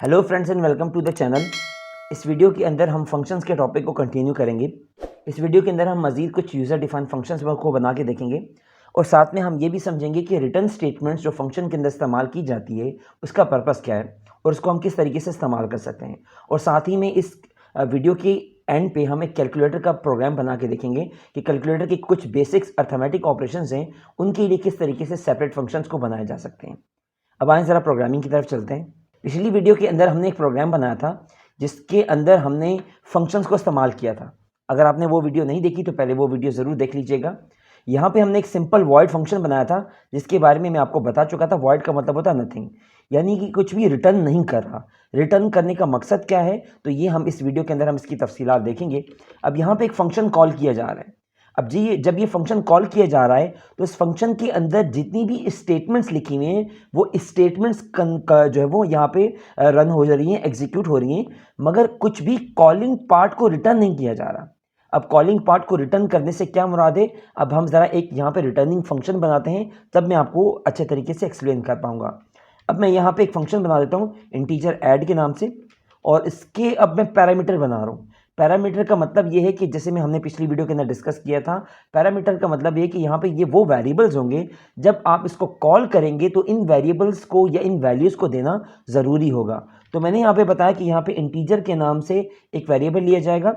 Hello friends and welcome to the channel. इस video के अंदर हम फंक्शंस के टॉपिक को कंटिन्यू करेंगे। इस वीडियो के अंदर हम मज़ीद कुछ यूज़र डिफाइंड फंक्शंस को बना के देखेंगे और साथ में हम ये भी समझेंगे कि रिटर्न स्टेटमेंट्स जो फंक्शन के अंदर इस्तेमाल की जाती है उसका पर्पस क्या है और उसको हम किस तरीके से इस्तेमाल कर सकते हैं। और साथ ही में इस वीडियो की एंड पे हम एक कैलकुलेटर का प्रोग्राम बना के देखेंगे कि कैलकुलेटर के कुछ बेसिक्स अर्थमेटिक ऑपरेशंस हैं, उनके लिए किस तरीके से सेपरेट फंक्शंस को बनाए जा सकते हैं। अब आए ज़रा प्रोग्रामिंग की तरफ चलते हैं। पिछली वीडियो के अंदर हमने एक प्रोग्राम बनाया था जिसके अंदर हमने फंक्शंस को इस्तेमाल किया था। अगर आपने वो वीडियो नहीं देखी तो पहले वो वीडियो ज़रूर देख लीजिएगा। यहाँ पे हमने एक सिंपल वॉइड फंक्शन बनाया था जिसके बारे में मैं आपको बता चुका था। वॉइड का मतलब होता है नथिंग, यानी कि कुछ भी रिटर्न नहीं कर रहा। रिटर्न करने का मकसद क्या है, तो ये हम इस वीडियो के अंदर हम इसकी तफसीलात देखेंगे। अब यहाँ पे एक फंक्शन कॉल किया जा रहा है। अब जी जब ये फंक्शन कॉल किया जा रहा है तो इस फंक्शन के अंदर जितनी भी स्टेटमेंट्स लिखी हुई हैं वो स्टेटमेंट्स जो है वो यहाँ पे रन हो जा रही हैं, एग्जीक्यूट हो रही हैं, मगर कुछ भी कॉलिंग पार्ट को रिटर्न नहीं किया जा रहा। अब कॉलिंग पार्ट को रिटर्न करने से क्या मुराद है, अब हम ज़रा एक यहाँ पे रिटर्निंग फंक्शन बनाते हैं, तब मैं आपको अच्छे तरीके से एक्सप्लेन कर पाऊँगा। अब मैं यहाँ पे एक फंक्शन बना देता हूँ इंटीजर ऐड के नाम से, और इसके अब मैं पैरामीटर बना रहा हूँ। पैरामीटर का मतलब ये है कि जैसे हमने पिछली वीडियो के अंदर डिस्कस किया था, पैरामीटर का मतलब ये है कि यहाँ पे ये वो वेरिएबल्स होंगे, जब आप इसको कॉल करेंगे तो इन वेरिएबल्स को या इन वैल्यूज़ को देना ज़रूरी होगा। तो मैंने यहाँ पे बताया कि यहाँ पे इंटीजर के नाम से एक वेरिएबल लिया जाएगा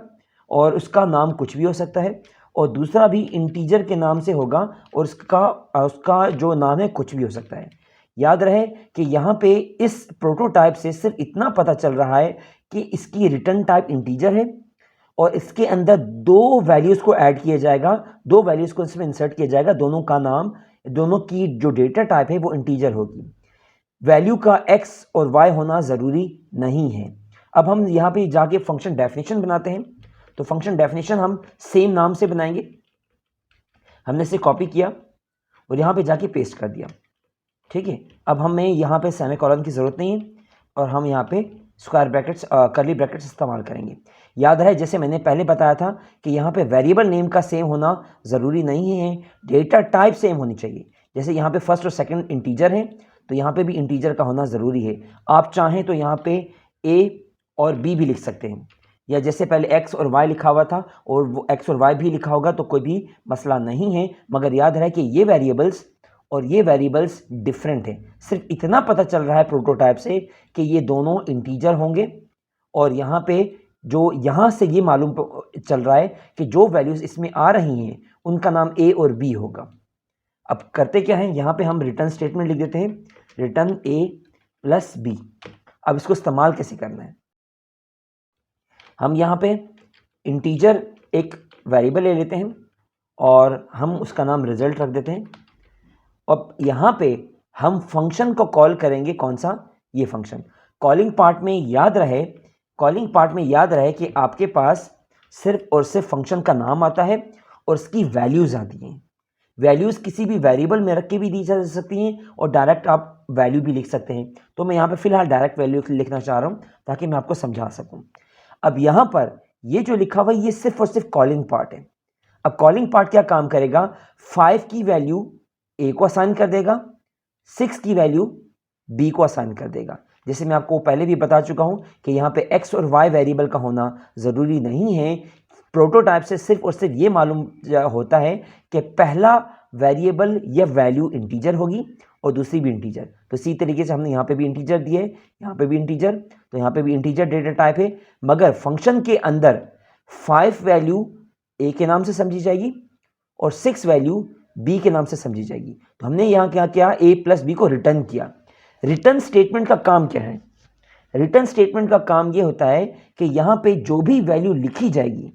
और उसका नाम कुछ भी हो सकता है, और दूसरा भी इंटीजर के नाम से होगा और उसका जो नाम है कुछ भी हो सकता है। याद रहे कि यहाँ पे इस प्रोटोटाइप से सिर्फ इतना पता चल रहा है कि इसकी रिटर्न टाइप इंटीजर है और इसके अंदर दो वैल्यूज़ को ऐड किया जाएगा, दो वैल्यूज़ को इसमें इंसर्ट किया जाएगा, दोनों का नाम, दोनों की जो डेटा टाइप है वो इंटीजर होगी। वैल्यू का x और y होना ज़रूरी नहीं है। अब हम यहाँ पे जाके फंक्शन डेफिनेशन बनाते हैं। तो फंक्शन डेफिनेशन हम सेम नाम से बनाएंगे। हमने इसे कॉपी किया और यहाँ पे जाके पेस्ट कर दिया, ठीक है। अब हमें यहाँ पे सेमीकोलन की ज़रूरत नहीं है और हम यहाँ पे स्क्वायर ब्रैकेट्स कर्ली ब्रैकेट्स इस्तेमाल करेंगे। याद रहे जैसे मैंने पहले बताया था कि यहाँ पे वेरिएबल नेम का सेम होना ज़रूरी नहीं है, डेटा टाइप सेम होनी चाहिए। जैसे यहाँ पे फर्स्ट और सेकंड इंटीजर है तो यहाँ पे भी इंटीजर का होना ज़रूरी है। आप चाहें तो यहाँ पे a और b भी लिख सकते हैं, या जैसे पहले x और y लिखा हुआ था और वो x और y भी लिखा होगा तो कोई भी मसला नहीं है। मगर याद रहे कि ये वेरिएबल्स और ये वेरिएबल्स डिफरेंट है। सिर्फ इतना पता चल रहा है प्रोटोटाइप से कि ये दोनों इंटीजर होंगे, और यहाँ पे जो यहाँ से ये मालूम चल रहा है कि जो वैल्यूज़ इसमें आ रही हैं उनका नाम a और b होगा। अब करते क्या है, यहाँ पे हम रिटर्न स्टेटमेंट लिख देते हैं, रिटर्न a प्लस b। अब इसको इस्तेमाल कैसे करना है, हम यहाँ पे इंटीजर एक वेरिएबल ले लेते हैं और हम उसका नाम रिजल्ट रख देते हैं। अब यहाँ पे हम फंक्शन को कॉल करेंगे, कौन सा, ये फंक्शन। कॉलिंग पार्ट में याद रहे कि आपके पास सिर्फ और सिर्फ फंक्शन का नाम आता है और उसकी वैल्यूज़ आती हैं। वैल्यूज़ किसी भी वेरिएबल में रख के भी दी जा सकती हैं और डायरेक्ट आप वैल्यू भी लिख सकते हैं। तो मैं यहाँ पे फ़िलहाल डायरेक्ट वैल्यू लिखना चाह रहा हूँ ताकि मैं आपको समझा सकूँ। अब यहाँ पर ये जो लिखा हुआ है ये सिर्फ और सिर्फ कॉलिंग पार्ट है। अब कॉलिंग पार्ट क्या काम करेगा, 5 की वैल्यू a को असाइन कर देगा, 6 की वैल्यू b को असाइन कर देगा। जैसे मैं आपको पहले भी बता चुका हूँ कि यहाँ पे x और y वेरिएबल का होना ज़रूरी नहीं है। प्रोटोटाइप से सिर्फ और सिर्फ ये मालूम होता है कि पहला वेरिएबल या वैल्यू इंटीजर होगी और दूसरी भी इंटीजर। तो इसी तरीके से हमने यहाँ पे भी इंटीजर दिए, यहाँ पे भी इंटीजर, तो यहाँ पे भी इंटीजर डेटा टाइप है। मगर फंक्शन के अंदर 5 वैल्यू a के नाम से समझी जाएगी और 6 वैल्यू b के नाम से समझी जाएगी। तो हमने यहाँ क्या किया, a प्लस b को रिटर्न किया। रिटर्न स्टेटमेंट का काम क्या है, रिटर्न स्टेटमेंट का काम ये होता है कि यहाँ पे जो भी वैल्यू लिखी जाएगी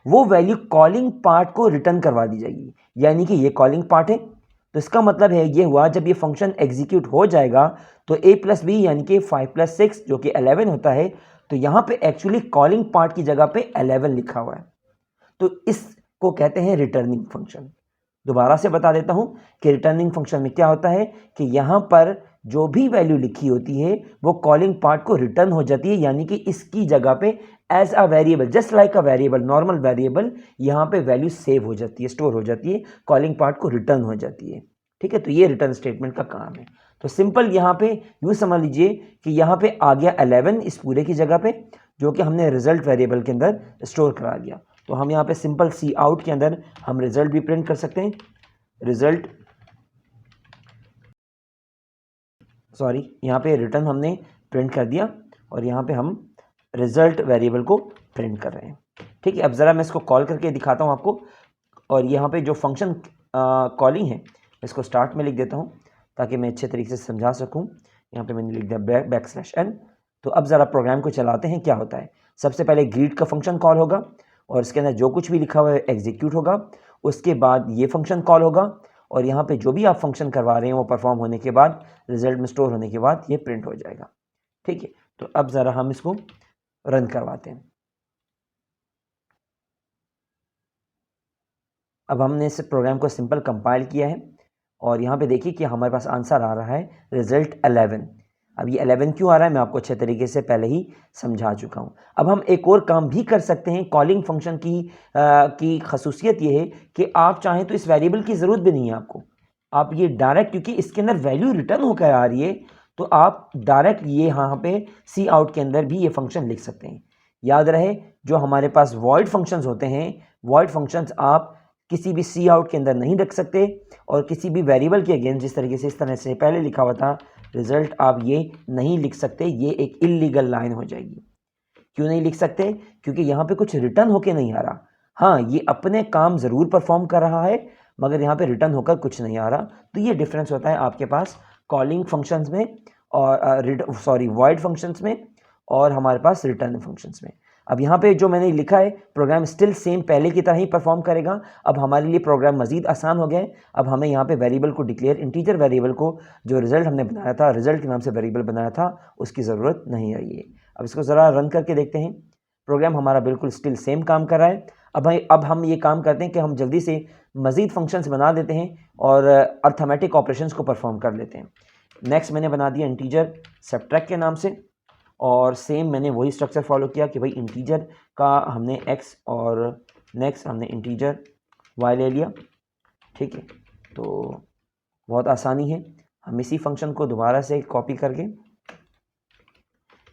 वो वैल्यू कॉलिंग पार्ट को रिटर्न करवा दी जाएगी। यानी कि ये कॉलिंग पार्ट है, तो इसका मतलब है ये हुआ जब ये फंक्शन एग्जीक्यूट हो जाएगा तो a प्लस बी यानी कि 5 प्लस 6 जो कि 11 होता है, तो यहाँ पे एक्चुअली कॉलिंग पार्ट की जगह पे 11 लिखा हुआ है। तो इसको कहते हैं रिटर्निंग फंक्शन। दोबारा से बता देता हूं कि रिटर्निंग फंक्शन में क्या होता है कि यहाँ पर जो भी वैल्यू लिखी होती है वो कॉलिंग पार्ट को रिटर्न हो जाती है, यानी कि इसकी जगह पे as a variable, just like a variable, normal variable, यहाँ पे वैल्यू सेव हो जाती है, स्टोर हो जाती है, कॉलिंग पार्ट को रिटर्न हो जाती है। ठीक है, तो ये रिटर्न स्टेटमेंट का काम है। तो सिंपल यहाँ पे यूँ समझ लीजिए कि यहाँ पे आ गया 11 इस पूरे की जगह पे, जो कि हमने रिजल्ट वेरिएबल के अंदर स्टोर करा दिया। तो हम यहाँ पे सिंपल सी आउट के अंदर हम रिजल्ट भी प्रिंट कर सकते हैं, रिजल्ट यहाँ पे रिटर्न हमने प्रिंट कर दिया और यहाँ पे हम रिजल्ट वेरिएबल को प्रिंट कर रहे हैं। ठीक है, अब ज़रा मैं इसको कॉल करके दिखाता हूँ आपको। और यहाँ पे जो फंक्शन कॉलिंग है इसको स्टार्ट में लिख देता हूँ ताकि मैं अच्छे तरीके से समझा सकूँ। यहाँ पे मैंने लिख दिया बैकस्लैश n। तो अब ज़रा प्रोग्राम को चलाते हैं, क्या होता है। सबसे पहले ग्रीट का फंक्शन कॉल होगा और इसके अंदर जो कुछ भी लिखा हुआ है एग्जीक्यूट होगा। उसके बाद ये फंक्शन कॉल होगा और यहाँ पे जो भी आप फंक्शन करवा रहे हैं वो परफॉर्म होने के बाद, रिजल्ट में स्टोर होने के बाद ये प्रिंट हो जाएगा। ठीक है, तो अब ज़रा हम इसको रन करवाते हैं। अब हमने इस प्रोग्राम को सिंपल कंपाइल किया है और यहाँ पे देखिए कि हमारे पास आंसर आ रहा है रिजल्ट 11। अब ये 11 क्यों आ रहा है मैं आपको अच्छे तरीके से पहले ही समझा चुका हूँ। अब हम एक और काम भी कर सकते हैं। कॉलिंग फंक्शन की खसूसियत ये है कि आप चाहें तो इस वेरिएबल की ज़रूरत भी नहीं है आपको। आप ये डायरेक्ट, क्योंकि इसके अंदर वैल्यू रिटर्न होकर आ रही है, तो आप डायरेक्ट ये यहाँ पे सी आउट के अंदर भी ये फंक्शन लिख सकते हैं। याद रहे, जो हमारे पास वॉइड फंक्शंस होते हैं, वॉइड फंक्शंस आप किसी भी सी आउट के अंदर नहीं रख सकते और किसी भी वेरिएबल के अगेंस्ट जिस तरीके से इस तरह से पहले लिखा हुआ था रिजल्ट, आप ये नहीं लिख सकते। ये एक इल्लीगल लाइन हो जाएगी। क्यों नहीं लिख सकते? क्योंकि यहाँ पे कुछ रिटर्न होके नहीं आ रहा। हाँ, ये अपने काम ज़रूर परफॉर्म कर रहा है मगर यहाँ पे रिटर्न होकर कुछ नहीं आ रहा। तो ये डिफरेंस होता है आपके पास कॉलिंग फंक्शंस में और वॉइड फंक्शंस में और हमारे पास रिटर्न फंक्शंस में। अब यहाँ पे जो मैंने लिखा है प्रोग्राम स्टिल सेम पहले की तरह ही परफॉर्म करेगा। अब हमारे लिए प्रोग्राम मज़ीद आसान हो गया है। अब हमें यहाँ पे वेरिएबल को डिक्लेयर, इंटीजर वेरिएबल को जो रिजल्ट हमने बनाया था, रिजल्ट के नाम से वेरिएबल बनाया था, उसकी ज़रूरत नहीं आई है। अब इसको ज़रा रन करके देखते हैं। प्रोग्राम हमारा बिल्कुल स्टिल सेम काम कर रहा है। अब हम ये काम करते हैं कि हम जल्दी से मज़ीद फंक्शंस बना देते हैं और अर्थमेटिक ऑपरेशंस को परफॉर्म कर लेते हैं। नेक्स्ट मैंने बना दिया इंटीजर सब्ट्रैक्ट के नाम से और सेम मैंने वही स्ट्रक्चर फॉलो किया कि भाई इंटीजर का हमने x और नेक्स्ट हमने इंटीजर y ले लिया। ठीक है, तो बहुत आसानी है। हम इसी फंक्शन को दोबारा से कॉपी करके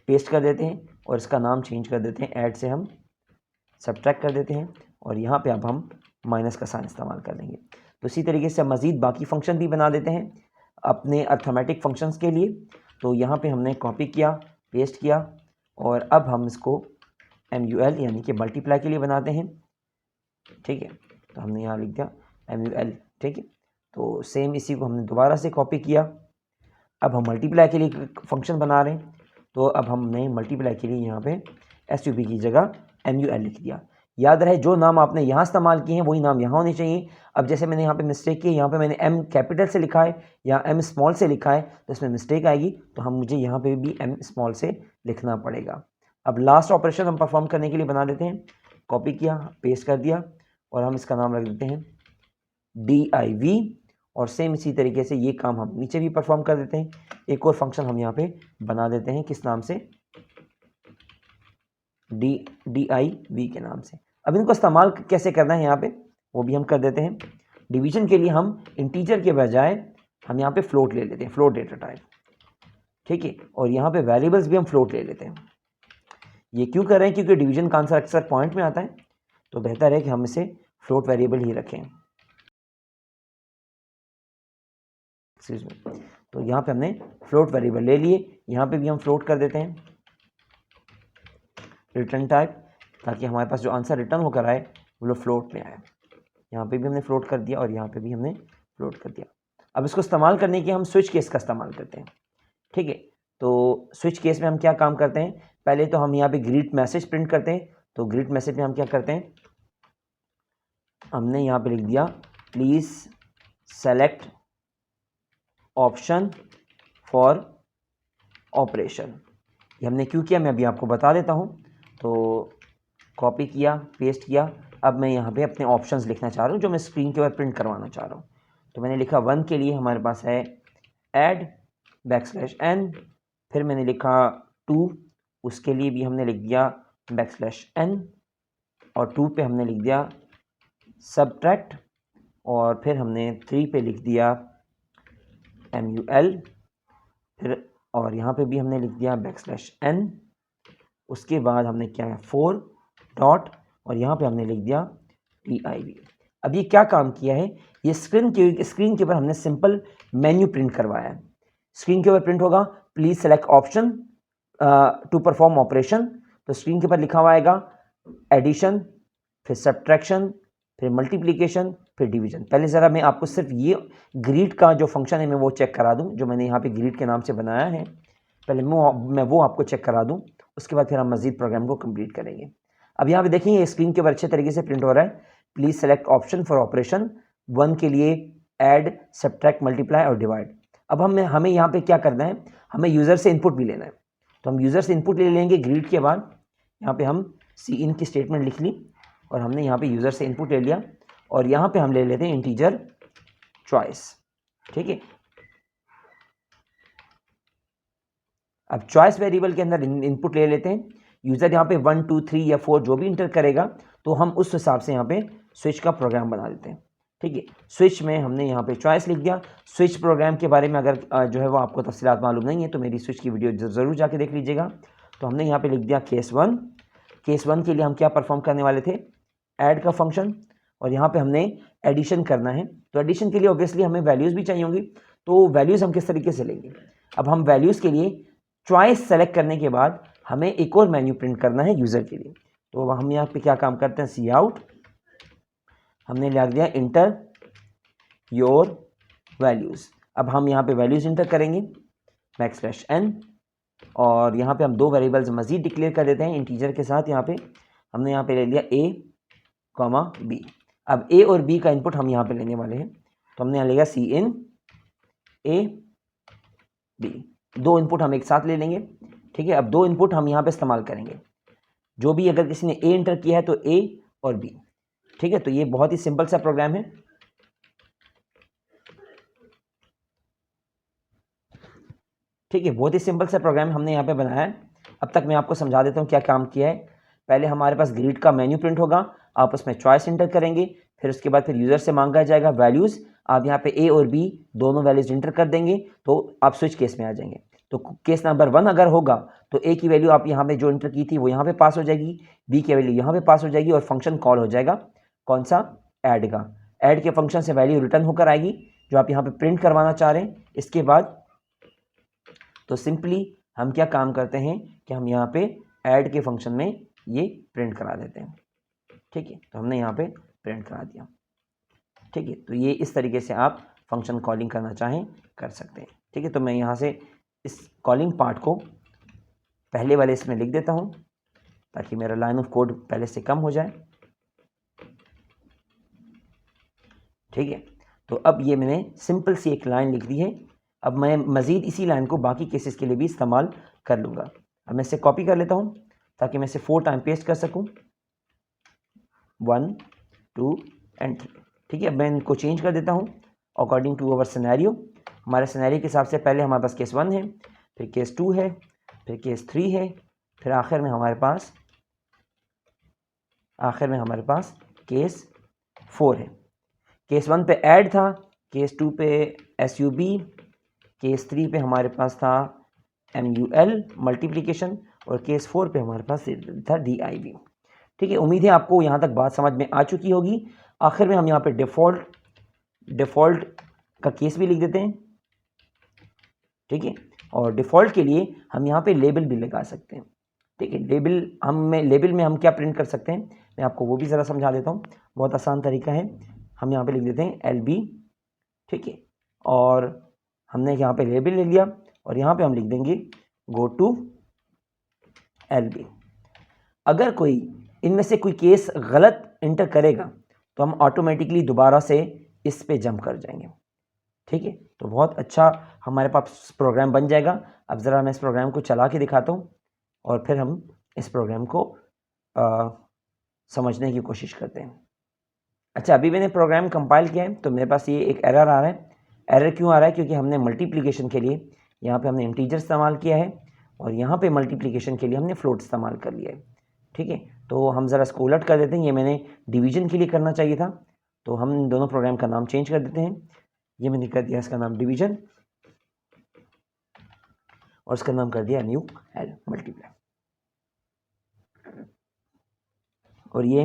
पेस्ट कर देते हैं और इसका नाम चेंज कर देते हैं, ऐड से हम सब्ट्रैक्ट कर देते हैं और यहाँ पे अब हम माइनस का साइन इस्तेमाल कर लेंगे। तो इसी तरीके से मज़ीद बाकी फंक्शन भी बना देते हैं अपने अर्थमेटिक फंक्शंस के लिए। तो यहाँ पे हमने कॉपी किया, पेस्ट किया और अब हम इसको MUL यानी कि मल्टीप्लाई के लिए बनाते हैं। ठीक है, तो हमने यहाँ लिख दिया MUL। ठीक है, तो सेम इसी को हमने दोबारा से कॉपी किया। अब हम मल्टीप्लाई के लिए फंक्शन बना रहे हैं, तो अब हमने मल्टीप्लाई के लिए यहाँ पे SUB की जगह MUL लिख दिया। याद रहे, जो नाम आपने यहाँ इस्तेमाल किए हैं वही नाम यहाँ होने चाहिए। अब जैसे मैंने यहाँ पे मिस्टेक की है, यहाँ पे मैंने M कैपिटल से लिखा है या M स्मॉल से लिखा है, तो इसमें मिस्टेक आएगी। तो मुझे यहाँ पे भी M स्मॉल से लिखना पड़ेगा। अब लास्ट ऑपरेशन हम परफॉर्म करने के लिए बना देते हैं। कॉपी किया, पेस्ट कर दिया और हम इसका नाम रख देते हैं DIV और सेम इसी तरीके से ये काम हम नीचे भी परफॉर्म कर देते हैं। एक और फंक्शन हम यहाँ पे बना देते हैं, किस नाम से, DIV के नाम से। अब इनको इस्तेमाल कैसे करना है यहाँ पे वो भी हम कर देते हैं। डिवीजन के लिए हम इंटीजर के बजाय हम यहाँ पे फ्लोट ले लेते हैं, फ्लोट डेटा टाइप। ठीक है, और यहाँ पे वेरिएबल्स भी हम फ्लोट ले लेते हैं। ये क्यों कर रहे हैं? क्योंकि डिवीजन का आंसर अक्सर पॉइंट में आता है, तो बेहतर है कि हम इसे फ्लोट वेरिएबल ही रखें। तो यहाँ पे हमने फ्लोट वेरिएबल ले लिए, यहाँ पे भी हम फ्लोट कर देते हैं रिटर्न टाइप, ताकि हमारे पास जो आंसर रिटर्न होकर आए वो फ्लोट में आए। यहाँ पे भी हमने फ्लोट कर दिया और यहाँ पे भी हमने फ्लोट कर दिया। अब इसको इस्तेमाल करने के हम स्विच केस का इस्तेमाल करते हैं। ठीक है, तो स्विच केस में हम क्या काम करते हैं, पहले तो हम यहाँ पे ग्रीट मैसेज प्रिंट करते हैं। तो ग्रीट मैसेज में हम क्या करते हैं, हमने यहाँ पे लिख दिया please select option for operation. ये हमने क्यों किया मैं अभी आपको बता देता हूँ। तो कॉपी किया, पेस्ट किया। अब मैं यहाँ पे अपने ऑप्शंस लिखना चाह रहा हूँ जो मैं स्क्रीन के ऊपर प्रिंट करवाना चाह रहा हूँ। तो मैंने लिखा 1 के लिए हमारे पास है ऐड \n, फिर मैंने लिखा 2, उसके लिए भी हमने लिख दिया \n और 2 पे हमने लिख दिया सब्ट्रैक्ट और फिर हमने 3 पे लिख दिया MUL फिर और यहाँ पे भी हमने लिख दिया \n, उसके बाद हमने क्या है 4 डॉट और यहाँ पे हमने लिख दिया PIV। अब ये क्या काम किया है, ये स्क्रीन के ऊपर हमने सिंपल मेन्यू प्रिंट करवाया है। स्क्रीन के ऊपर प्रिंट होगा please select option to perform operation, तो स्क्रीन के ऊपर लिखा हुआ आएगा एडिशन, फिर सब्ट्रैक्शन, फिर मल्टीप्लिकेशन, फिर डिवीजन। पहले ज़रा मैं आपको सिर्फ ये ग्रीड का जो फंक्शन है मैं वो चेक करा दूं, जो मैंने यहाँ पे ग्रीड के नाम से बनाया है, पहले मैं वो आपको चेक करा दूं, उसके बाद फिर हम मजीद प्रोग्राम को कंप्लीट करेंगे। अब यहाँ पे देखेंगे स्क्रीन के ऊपर अच्छे तरीके से प्रिंट हो रहा है please select option for operation 1 के लिए ऐड, सब्ट्रैक्ट, मल्टीप्लाई और डिवाइड। अब हमें यहाँ पे क्या करना है, हमें यूज़र से इनपुट भी लेना है, तो हम यूज़र से इनपुट ले लेंगे ग्रीड के बाद। यहाँ पे हम सी इन की स्टेटमेंट लिख ली और हमने यहाँ पे यूज़र से इनपुट ले लिया और यहाँ पे हम ले लेते हैं इंटीजर चॉइस। ठीक है, अब चॉइस वेरिएबल के अंदर इनपुट ले लेते हैं। यूज़र यहाँ पे 1 2 3 या 4 जो भी इंटर करेगा तो हम उस हिसाब से यहाँ पे स्विच का प्रोग्राम बना देते हैं। ठीक है, स्विच में हमने यहाँ पे चॉइस लिख दिया। स्विच प्रोग्राम के बारे में अगर जो है वो आपको तफसीलात मालूम नहीं है तो मेरी स्विच की वीडियो ज़रूर जाके देख लीजिएगा। तो हमने यहाँ पे लिख दिया केस 1। केस 1 के लिए हम क्या परफॉर्म करने वाले थे, ऐड का फंक्शन, और यहाँ पे हमने एडिशन करना है। तो एडिशन के लिए ऑब्वियसली हमें वैल्यूज़ भी चाहिए होंगी, तो वैल्यूज़ हम किस तरीके से लेंगे। अब हम वैल्यूज़ के लिए चॉइस सेलेक्ट करने के बाद हमें एक और मेन्यू प्रिंट करना है यूज़र के लिए। तो हम यहाँ पे क्या काम करते हैं, सी आउट, हमने लिख दिया इंटर योर वैल्यूज़। अब हम यहाँ पे वैल्यूज़ इंटर करेंगे \n और यहाँ पे हम 2 वेरिएबल्स मज़ीद डिक्लेयर कर देते हैं इंटीजर के साथ। यहाँ पे हमने यहाँ पे ले लिया a, b। अब a और b का इनपुट हम यहाँ पे लेने वाले हैं, तो हमने यहाँ लिया सी इन a b, 2 इनपुट हम एक साथ ले लेंगे। ठीक है, अब 2 इनपुट हम यहाँ पे इस्तेमाल करेंगे, जो भी अगर किसी ने a इंटर किया है तो a और b। ठीक है, तो ये बहुत ही सिंपल सा प्रोग्राम है। ठीक है, बहुत ही सिंपल सा प्रोग्राम हमने यहाँ पे बनाया है। अब तक मैं आपको समझा देता हूँ क्या काम किया है। पहले हमारे पास ग्रिड का मेन्यू प्रिंट होगा, आप उसमें चॉइस इंटर करेंगे, फिर उसके बाद फिर यूज़र से मांगा जाएगा वैल्यूज़, आप यहाँ पे a और b दोनों वैल्यूज़ इंटर कर देंगे तो आप स्विच केस में आ जाएंगे। तो केस नंबर 1 अगर होगा तो a की वैल्यू आप यहाँ पे जो इंटर की थी वो यहाँ पे पास हो जाएगी, b की वैल्यू यहाँ पे पास हो जाएगी और फंक्शन कॉल हो जाएगा कौन सा, ऐड का। ऐड के फंक्शन से वैल्यू रिटर्न होकर आएगी जो आप यहाँ पे प्रिंट करवाना चाह रहे हैं। इसके बाद तो सिंपली हम क्या काम करते हैं कि हम यहाँ पे ऐड के फंक्शन में ये प्रिंट करा देते हैं। ठीक है, तो हमने यहाँ पे प्रिंट करा दिया। ठीक है, तो ये इस तरीके से आप फंक्शन कॉलिंग करना चाहें कर सकते हैं। ठीक है, तो मैं यहाँ से इस कॉलिंग पार्ट को पहले वाले इसमें लिख देता हूँ ताकि मेरा लाइन ऑफ कोड पहले से कम हो जाए। ठीक है, तो अब ये मैंने सिंपल सी एक लाइन लिख दी है। अब मैं मज़ीद इसी लाइन को बाकी केसेस के लिए भी इस्तेमाल कर लूँगा। अब मैं इसे कॉपी कर लेता हूँ ताकि मैं इसे 4 टाइम पेस्ट कर सकूँ, 1 2 एंड 3। ठीक है, अब मैं इनको चेंज कर देता हूँ अकॉर्डिंग टू अवर सिनेरियो। हमारे सिनेरियो के हिसाब से पहले हमारे पास केस 1 है, फिर केस 2 है, फिर केस 3 है, फिर आखिर में हमारे पास केस 4 है। केस 1 पे ऐड था, केस 2 पे SUB, केस 3 पे हमारे पास था MUL मल्टीप्लिकेशन और केस 4 पे हमारे पास था DIV। ठीक है, उम्मीद है आपको यहाँ तक बात समझ में आ चुकी होगी। आखिर में हम यहाँ पे डिफ़ॉल्ट का केस भी लिख देते हैं। ठीक है, और डिफ़ॉल्ट के लिए हम यहाँ पे लेबल भी लगा सकते हैं। ठीक है, लेबल में हम क्या प्रिंट कर सकते हैं मैं आपको वो भी ज़रा समझा देता हूँ। बहुत आसान तरीका है, हम यहाँ पे लिख देते हैं LB। ठीक है, और हमने यहाँ पे लेबल ले लिया और यहाँ पे हम लिख देंगे गो टू LB। अगर कोई इनमें से कोई केस गलत इंटर करेगा तो हम ऑटोमेटिकली दोबारा से इस पे जंप कर जाएंगे। ठीक है, तो बहुत अच्छा हमारे पास प्रोग्राम बन जाएगा। अब ज़रा मैं इस प्रोग्राम को चला के दिखाता हूँ और फिर हम इस प्रोग्राम को समझने की कोशिश करते हैं। अच्छा, अभी मैंने प्रोग्राम कंपाइल किया है तो मेरे पास ये एक एरर आ रहा है। एरर क्यों आ रहा है, क्योंकि हमने मल्टीप्लिकेशन के लिए यहाँ पे हमने इंटीजर इस्तेमाल किया है और यहाँ पे मल्टीप्लिकेशन के लिए हमने फ्लोट इस्तेमाल कर लिया है। ठीक है, तो हम ज़रा इसको उलट कर देते हैं। ये मैंने डिवीजन के लिए करना चाहिए था, तो हम दोनों प्रोग्राम का नाम चेंज कर देते हैं। ये मैंने कर दिया इसका नाम डिवीजन। और उसका नाम कर दिया म्यू एल मल्टीप्लाई, और ये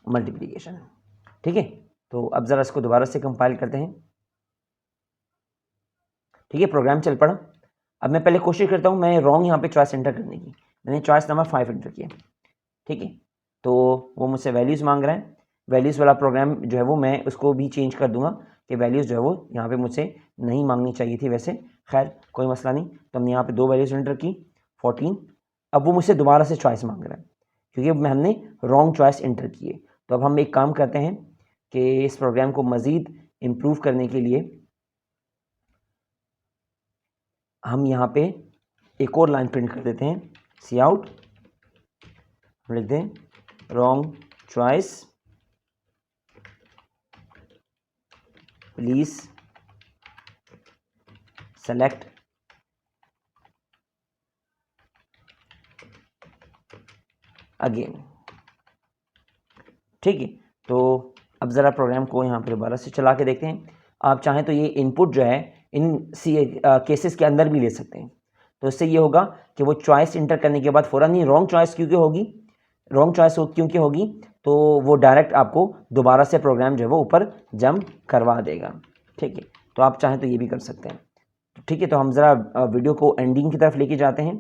मल्टीप्लिकेशन है। ठीक है, तो अब ज़रा इसको दोबारा से कंपाइल करते हैं। ठीक है, प्रोग्राम चल पड़ा। अब मैं पहले कोशिश करता हूँ मैं रॉन्ग यहाँ पे चॉइस एंटर करने की। मैंने चॉइस नंबर 5 एंटर किया। ठीक है, तो वो मुझसे वैल्यूज़ मांग रहा है। वैल्यूज़ वाला प्रोग्राम जो है वो मैं उसको भी चेंज कर दूंगा कि वैल्यूज़ जो है वो यहाँ पे मुझसे नहीं मांगनी चाहिए थी वैसे, खैर कोई मसला नहीं। तो हमने यहाँ पे 2 वैल्यूज़ एंटर की 14। अब वो मुझसे दोबारा से चॉइस मांग रहा है क्योंकि अब हमने रॉन्ग चॉइस एंटर की है। तो अब हम एक काम करते हैं कि इस प्रोग्राम को मज़ीद इम्प्रूव करने के लिए हम यहाँ पे एक और लाइन प्रिंट कर देते हैं, सी आउट, लिख दें wrong choice please select again. ठीक है, तो अब ज़रा प्रोग्राम को यहाँ पे दोबारा से चला के देखते हैं। आप चाहें तो ये इनपुट जो है इन केसेस के अंदर भी ले सकते हैं। तो इससे ये होगा कि वो चॉइस इंटर करने के बाद फ़ौरन ही रॉन्ग चॉइस क्योंकि होगी, रॉन्ग चॉइस क्योंकि होगी तो वो डायरेक्ट आपको दोबारा से प्रोग्राम जो है वो ऊपर जंप करवा देगा। ठीक है, तो आप चाहें तो ये भी कर सकते हैं। ठीक है, तो हम ज़रा वीडियो को एंडिंग की तरफ लेके जाते हैं।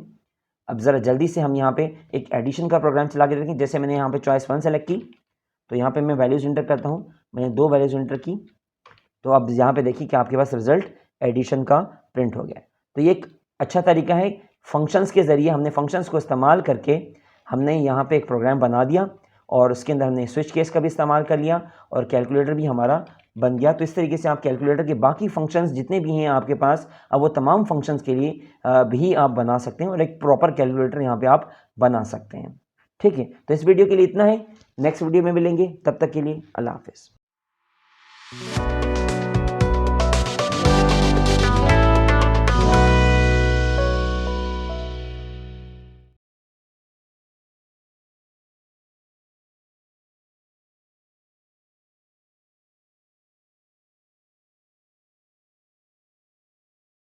अब ज़रा जल्दी से हम यहाँ पे एक एडिशन का प्रोग्राम चला के देखें। जैसे मैंने यहाँ पे चॉइस 1 सेलेक्ट की, तो यहाँ पे मैं वैल्यूज़ इंटर करता हूँ। मैंने 2 वैल्यूज़ इंटर की, तो अब यहाँ पे देखिए कि आपके पास रिजल्ट एडिशन का प्रिंट हो गया। तो ये एक अच्छा तरीका है, फंक्शंस के ज़रिए हमने फंक्शंस को इस्तेमाल करके हमने यहाँ पे एक प्रोग्राम बना दिया और उसके अंदर हमने स्विच केस का भी इस्तेमाल कर लिया और कैलकुलेटर भी हमारा बन गया। तो इस तरीके से आप कैलकुलेटर के बाकी फंक्शंस जितने भी हैं आपके पास, अब वो तमाम फंक्शंस के लिए भी आप बना सकते हैं और एक प्रॉपर कैलकुलेटर यहाँ पे आप बना सकते हैं। ठीक है, तो इस वीडियो के लिए इतना है। नेक्स्ट वीडियो में मिलेंगे, तब तक के लिए अल्लाह हाफिज़।